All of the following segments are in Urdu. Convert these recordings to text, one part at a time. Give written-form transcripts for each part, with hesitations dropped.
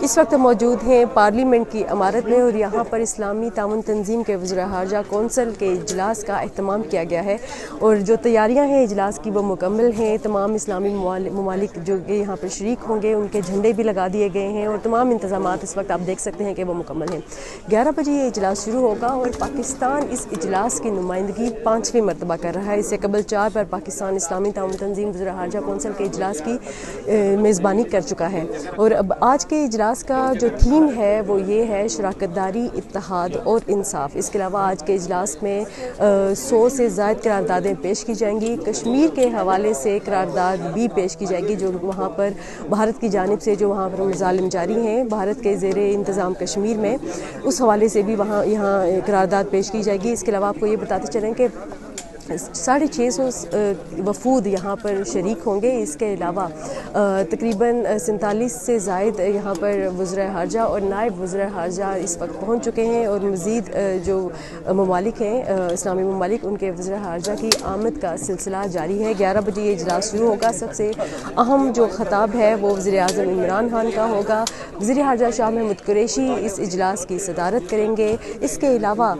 اس وقت موجود ہیں پارلیمنٹ کی عمارت میں اور یہاں پر اسلامی تعاون تنظیم کے وزراء خارجہ کونسل کے اجلاس کا اہتمام کیا گیا ہے اور جو تیاریاں ہیں اجلاس کی وہ مکمل ہیں۔ تمام اسلامی ممالک جو کہ یہاں پر شریک ہوں گے ان کے جھنڈے بھی لگا دیے گئے ہیں اور تمام انتظامات اس وقت آپ دیکھ سکتے ہیں کہ وہ مکمل ہیں۔ 11 بجے یہ اجلاس شروع ہوگا اور پاکستان اس اجلاس کی نمائندگی 5ویں مرتبہ کر رہا ہے۔ اس سے قبل 4 بار پاکستان اسلامی تعاون تنظیم وزراء خارجہ کونسل کے اجلاس کی میزبانی کر چکا ہے اور اب آج کے اجلاس کا جو تھیم ہے وہ یہ ہے شراکت داری، اتحاد اور انصاف۔ اس کے علاوہ آج کے اجلاس میں 100 سے زائد قراردادیں پیش کی جائیں گی۔ کشمیر کے حوالے سے قرارداد بھی پیش کی جائے گی جو وہاں پر بھارت کی جانب سے جو وہاں پر مظالم جاری ہیں بھارت کے زیر انتظام کشمیر میں، اس حوالے سے بھی یہاں قرارداد پیش کی جائے گی۔ اس کے علاوہ آپ کو یہ بتاتے چلیں کہ 650 وفود یہاں پر شریک ہوں گے۔ اس کے علاوہ تقریباً 47 سے زائد یہاں پر وزراء خارجہ اور نائب وزراء خارجہ اس وقت پہنچ چکے ہیں اور مزید جو ممالک ہیں اسلامی ممالک ان کے وزراء خارجہ کی آمد کا سلسلہ جاری ہے۔ 11 بجے یہ اجلاس شروع ہوگا۔ سب سے اہم جو خطاب ہے وہ وزیر اعظم عمران خان کا ہوگا۔ وزیر خارجہ شاہ محمود قریشی اس اجلاس کی صدارت کریں گے۔ اس کے علاوہ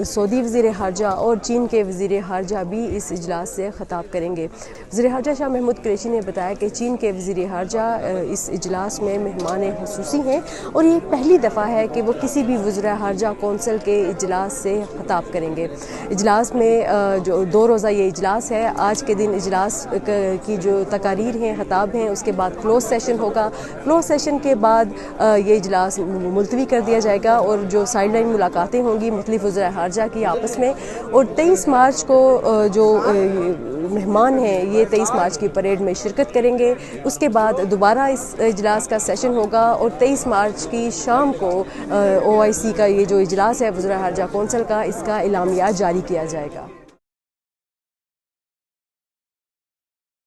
سعودی وزیر خارجہ اور چین کے وزیر خارجہ بھی اس اجلاس سے خطاب کریں گے۔ وزیر خارجہ شاہ محمود قریشی نے بتایا کہ چین کے وزیر خارجہ اس اجلاس میں مہمان خصوصی ہیں اور یہ پہلی دفعہ ہے کہ وہ کسی بھی وزراء خارجہ کونسل کے اجلاس سے خطاب کریں گے۔ اجلاس میں جو 2 روزہ یہ اجلاس ہے، آج کے دن اجلاس کی جو تقاریر ہیں، خطاب ہیں، اس کے بعد کلوز سیشن ہوگا۔ کلوز سیشن کے بعد یہ اجلاس ملتوی کر دیا جائے گا اور جو سائیڈ لائن ملاقاتیں ہوں گی مختلف وزراء خارجہ کی آپس میں، اور 23 مارچ کو جو مہمان ہیں یہ 23 مارچ کی پریڈ میں شرکت کریں گے۔ اس کے بعد دوبارہ اس اجلاس کا سیشن ہوگا اور 23 مارچ کی شام کو OIC کا یہ جو اجلاس ہے وزراء خارجہ کونسل کا، اس کا اعلامیہ جاری کیا جائے گا۔